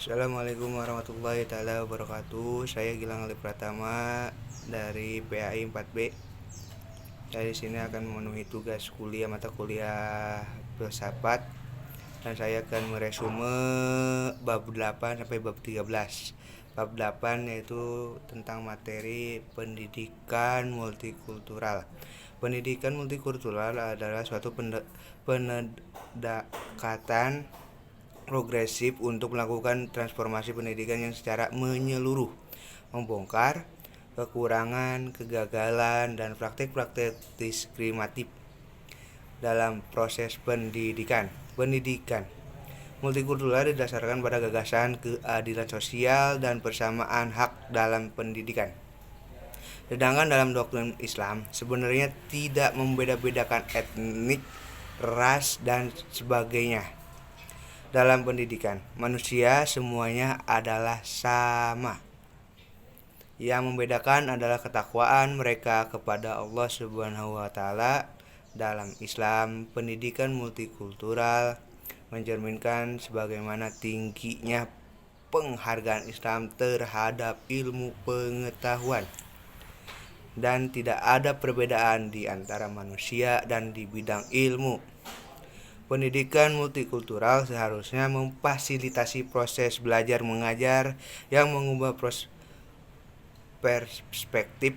Assalamualaikum warahmatullahi taala wabarakatuh. Saya Gilang Ali Pratama dari PAI 4B. Saya di sini akan memenuhi tugas kuliah mata kuliah filsafat dan saya akan meresume bab 8 sampai bab 13. Bab 8 yaitu tentang materi pendidikan multikultural. Pendidikan multikultural adalah suatu pendekatan progresif untuk melakukan transformasi pendidikan yang secara menyeluruh, membongkar kekurangan, kegagalan, dan praktik-praktik diskriminatif dalam proses pendidikan. Multikultural didasarkan pada gagasan keadilan sosial dan persamaan hak dalam pendidikan. Sedangkan dalam doktrin Islam sebenarnya tidak membeda-bedakan etnik, ras, dan sebagainya. Dalam pendidikan, manusia semuanya adalah sama. Yang membedakan adalah ketakwaan mereka kepada Allah Subhanahu wa taala. Dalam Islam, pendidikan multikultural mencerminkan sebagaimana tingginya penghargaan Islam terhadap ilmu pengetahuan dan tidak ada perbedaan di antara manusia dan di bidang ilmu. Pendidikan multikultural seharusnya memfasilitasi proses belajar mengajar yang mengubah perspektif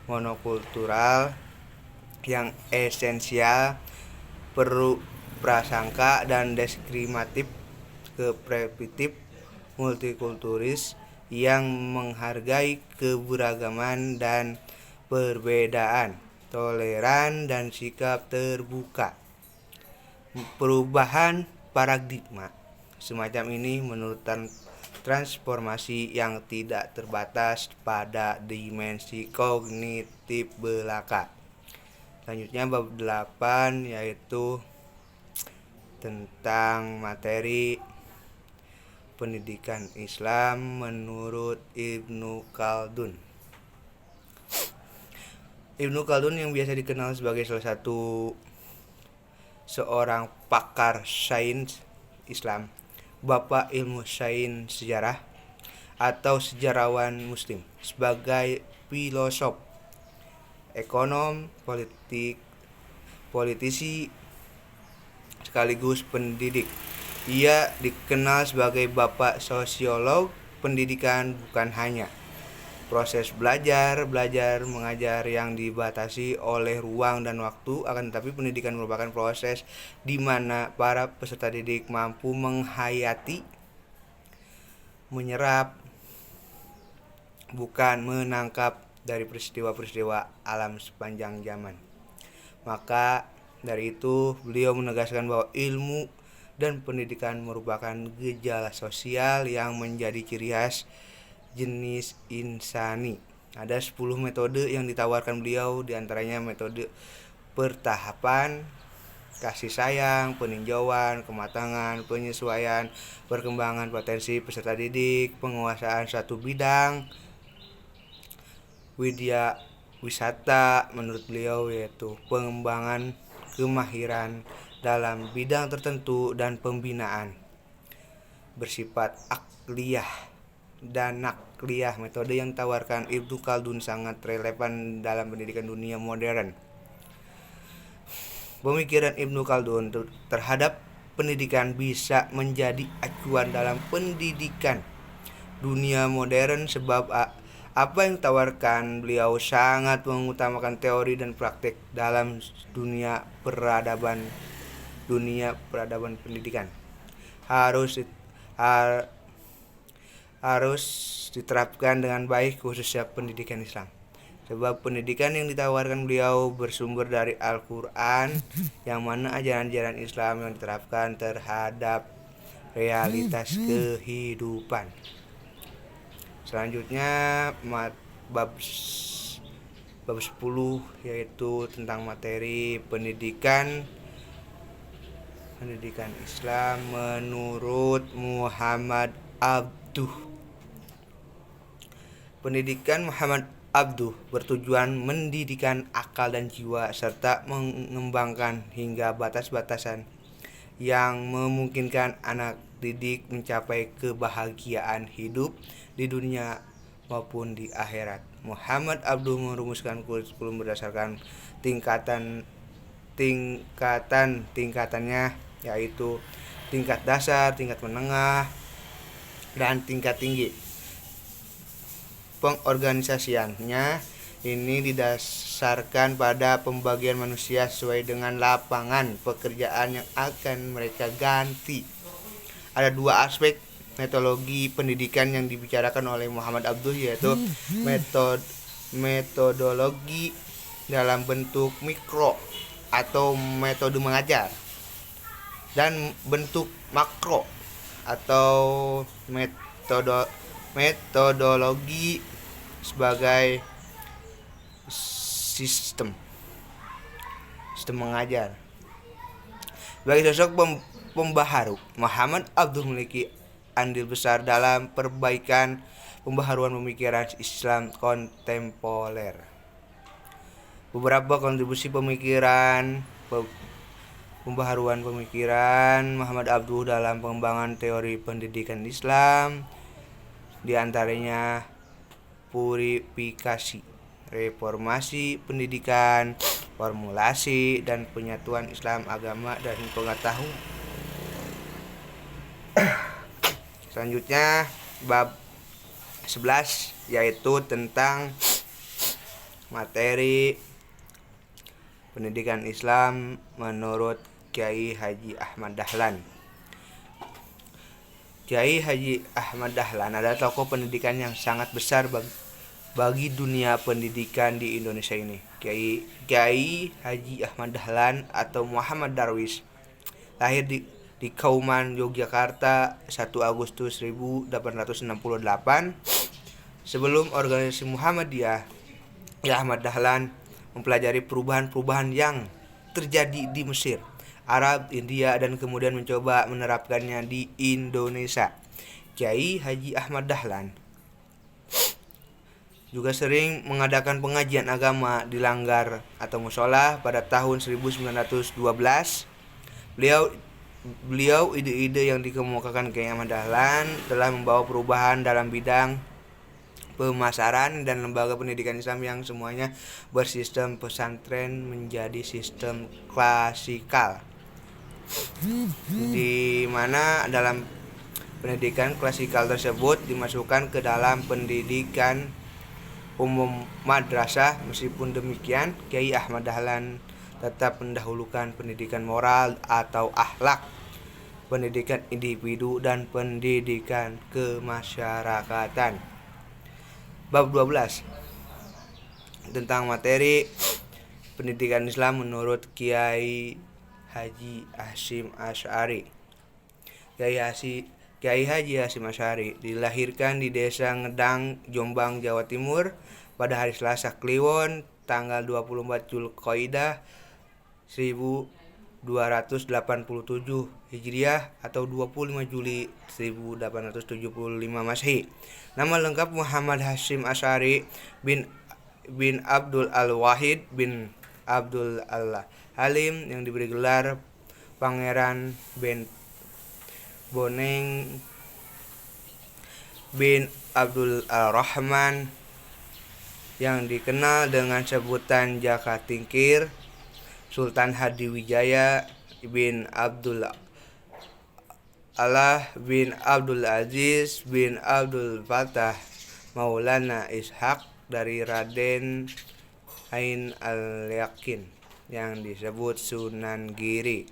monokultural yang esensial, prasangka dan diskriminatif ke perspektif multikulturis yang menghargai keberagaman dan perbedaan, toleran dan sikap terbuka. Perubahan paradigma semacam ini menurut transformasi yang tidak terbatas pada dimensi kognitif belaka. Selanjutnya bab 8 yaitu tentang materi pendidikan Islam menurut Ibnu Khaldun. Ibnu Khaldun yang biasa dikenal sebagai salah satu seorang pakar sains Islam, bapak ilmu sains sejarah atau sejarawan muslim, sebagai filosof, ekonom, politisi sekaligus pendidik. Ia dikenal sebagai bapak sosiolog pendidikan, bukan hanya proses belajar mengajar yang dibatasi oleh ruang dan waktu, akan tetapi pendidikan merupakan proses di mana para peserta didik mampu menghayati, menyerap, bukan menangkap dari peristiwa-peristiwa alam sepanjang zaman. Maka dari itu beliau menegaskan bahwa ilmu dan pendidikan merupakan gejala sosial yang menjadi ciri khas jenis insani. Ada 10 metode yang ditawarkan beliau, diantaranya metode pertahapan, kasih sayang, peninjauan, kematangan, penyesuaian, perkembangan potensi peserta didik, penguasaan satu bidang, widya wisata menurut beliau yaitu pengembangan kemahiran dalam bidang tertentu dan pembinaan bersifat akliyah dan nakliyah. Metode yang ditawarkan Ibnu Khaldun sangat relevan dalam pendidikan dunia modern. Pemikiran Ibnu Khaldun terhadap pendidikan bisa menjadi acuan dalam pendidikan dunia modern sebab apa yang ditawarkan beliau sangat mengutamakan teori dan praktik dalam dunia peradaban pendidikan. Harus diterapkan dengan baik, khususnya pendidikan Islam. Sebab pendidikan yang ditawarkan beliau bersumber dari Al-Quran, yang mana ajaran-ajaran Islam yang diterapkan terhadap realitas kehidupan. Selanjutnya bab 10 yaitu tentang materi pendidikan Islam menurut Muhammad Abduh. Pendidikan Muhammad Abduh bertujuan mendidikan akal dan jiwa serta mengembangkan hingga batas-batasan yang memungkinkan anak didik mencapai kebahagiaan hidup di dunia maupun di akhirat. Muhammad Abduh merumuskan kurikulum berdasarkan tingkatannya, yaitu tingkat dasar, tingkat menengah, dan tingkat tinggi. Pengorganisasiannya ini didasarkan pada pembagian manusia sesuai dengan lapangan pekerjaan yang akan mereka ganti. Ada dua aspek metodologi pendidikan yang dibicarakan oleh Muhammad Abduh, yaitu metodologi dalam bentuk mikro atau metode mengajar, dan bentuk makro atau metodologi sebagai sistem mengajar. Sebagai sosok pembaharu, Muhammad Abduh memiliki andil besar dalam perbaikan pembaharuan pemikiran Islam kontemporer. Beberapa kontribusi pembaharuan pemikiran Muhammad Abduh dalam pengembangan teori pendidikan Islam, di antaranya purifikasi, reformasi pendidikan, formulasi dan penyatuan Islam, agama dan pengetahuan. Selanjutnya bab 11, yaitu tentang materi pendidikan Islam menurut Kiai Haji Ahmad Dahlan. Kiai Haji Ahmad Dahlan adalah tokoh pendidikan yang sangat besar bagi dunia pendidikan di Indonesia ini. Kiai Haji Ahmad Dahlan atau Muhammad Darwis lahir di Kauman, Yogyakarta 1 Agustus 1868. Sebelum organisasi Muhammadiyah, Ahmad Dahlan mempelajari perubahan-perubahan yang terjadi di Mesir, Arab, India, dan kemudian mencoba menerapkannya di Indonesia. Kiai Haji Ahmad Dahlan juga sering mengadakan pengajian agama di langgar atau musola. Pada tahun 1912, beliau ide-ide yang dikemukakan Kiai Ahmad Dahlan telah membawa perubahan dalam bidang pemasaran dan lembaga pendidikan Islam yang semuanya bersistem pesantren menjadi sistem klasikal, di mana dalam pendidikan klasikal tersebut dimasukkan ke dalam pendidikan umum madrasah. Meskipun demikian, Kiai Ahmad Dahlan tetap mendahulukan pendidikan moral atau akhlak, pendidikan individu, dan pendidikan kemasyarakatan. Bab 12 tentang materi pendidikan Islam menurut Kiai Haji Hasyim Asy'ari. Kiai Haji Hasyim Asy'ari dilahirkan di Desa Ngedang, Jombang, Jawa Timur pada hari Selasa Kliwon tanggal 24 Zulqa'dah 1287 Hijriah atau 25 Juli 1875 Masehi. Nama lengkap Muhammad Hasyim Asy'ari bin Abdul Al-Wahid bin Abdul Al-Halim, yang diberi gelar Pangeran Boneng bin Abdul Al-Rahman, yang dikenal dengan sebutan Jaka Tingkir. Sultan Hadiwijaya bin Abdul Allah bin Abdul Aziz bin Abdul Fattah Maulana Ishaq dari Raden Ain Al-Yakin, yang disebut Sunan Giri.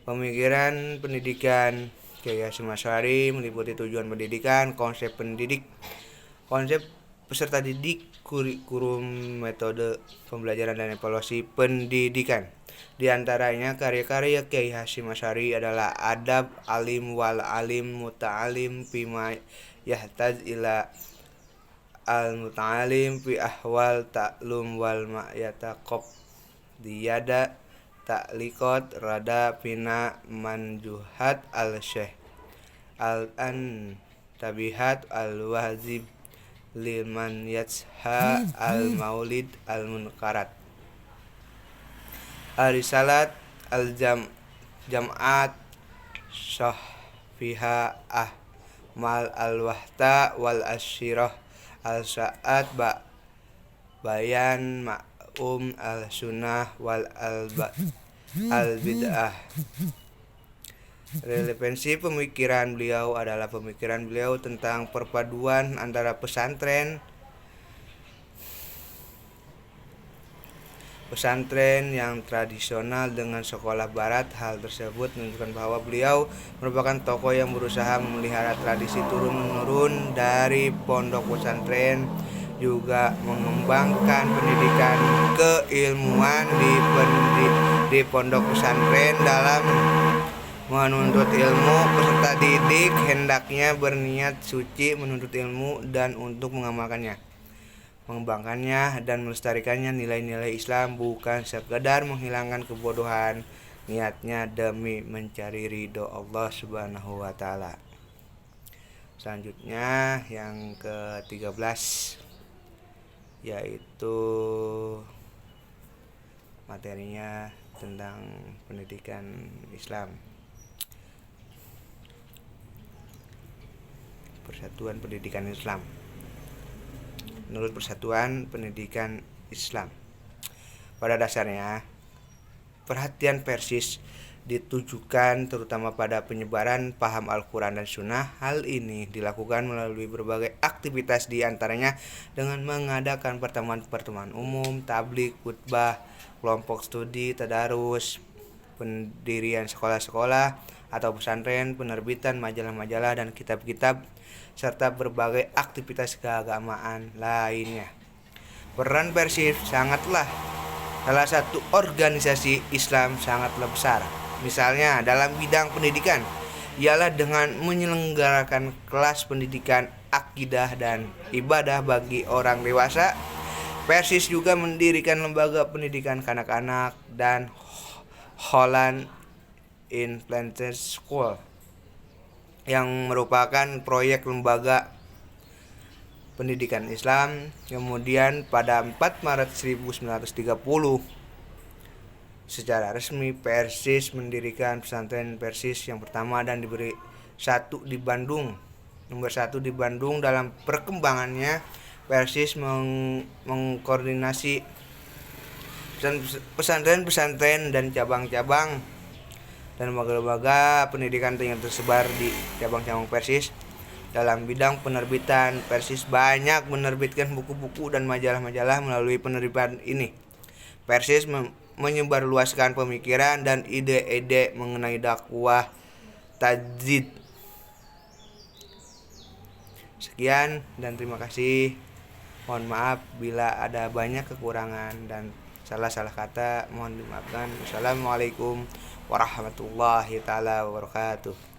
Pemikiran pendidikan Kiai Hasyim Asy'ari meliputi tujuan pendidikan, konsep peserta didik, kurikulum, metode pembelajaran, dan evaluasi pendidikan. Di antaranya karya-karya Kiai Hasyim Asy'ari adalah Adab Alim wal Alim Muta'alim Fima Yahtaj ila Al-Muta'alim Fi Ahwal Ta'lum wal Ma'yataqob Diyada Ta'liqat Rada Fina Manjuhat Al-Syekh Al-An Tabihat Al-Wazib Liman Yatsha Al-Maulid Al-Munkarat Al-Risalat Al-Jam'at fiha ahmal al-wahta wal asyirah al-sa'at bayan al-sunnah wal al-bid'ah. Relevansi pemikiran beliau adalah pemikiran beliau tentang perpaduan antara pesantren yang tradisional dengan sekolah barat. Hal tersebut menunjukkan bahwa beliau merupakan tokoh yang berusaha memelihara tradisi turun-menurun dari pondok pesantren, juga mengembangkan pendidikan keilmuan di pondok pesantren. Dalam menuntut ilmu, peserta didik hendaknya berniat suci menuntut ilmu dan untuk mengamalkannya, mengembangkannya dan melestarikannya nilai-nilai Islam, bukan sekedar menghilangkan kebodohan. Niatnya demi mencari ridho Allah Subhanahu wa taala. Selanjutnya yang ke-13 yaitu materinya tentang pendidikan Islam. Persatuan Pendidikan Islam. Menurut Persatuan Pendidikan Islam, pada dasarnya perhatian Persis ditujukan terutama pada penyebaran paham Al-Quran dan Sunnah. Hal ini dilakukan melalui berbagai aktivitas, diantaranya dengan mengadakan pertemuan-pertemuan umum, tabligh, khutbah, kelompok studi, tadarus, pendirian sekolah-sekolah atau pesantren, penerbitan majalah-majalah dan kitab-kitab, serta berbagai aktivitas keagamaan lainnya. Peran Persib sangatlah salah satu organisasi Islam sangatlah besar. Misalnya dalam bidang pendidikan, ialah dengan menyelenggarakan kelas pendidikan akidah dan ibadah bagi orang dewasa. Persis juga mendirikan lembaga pendidikan kanak-kanak dan Holland Implanted School yang merupakan proyek lembaga pendidikan Islam. Kemudian pada 4 Maret 1930 secara resmi Persis mendirikan pesantren Persis yang pertama dan diberi nomor 1 di Bandung. Dalam perkembangannya, Persis mengkoordinasi pesantren-pesantren dan cabang-cabang dan lembaga-lembaga pendidikan yang tersebar di cabang-cabang Persis. Dalam bidang penerbitan, Persis banyak menerbitkan buku-buku dan majalah-majalah. Melalui penerbitan ini, Persis menyebarluaskan pemikiran dan ide-ide mengenai dakwah tajdid. Sekian dan terima kasih. Mohon maaf bila ada banyak kekurangan dan salah-salah kata, mohon dimaafkan. Wassalamualaikum warahmatullahi taala wabarakatuh.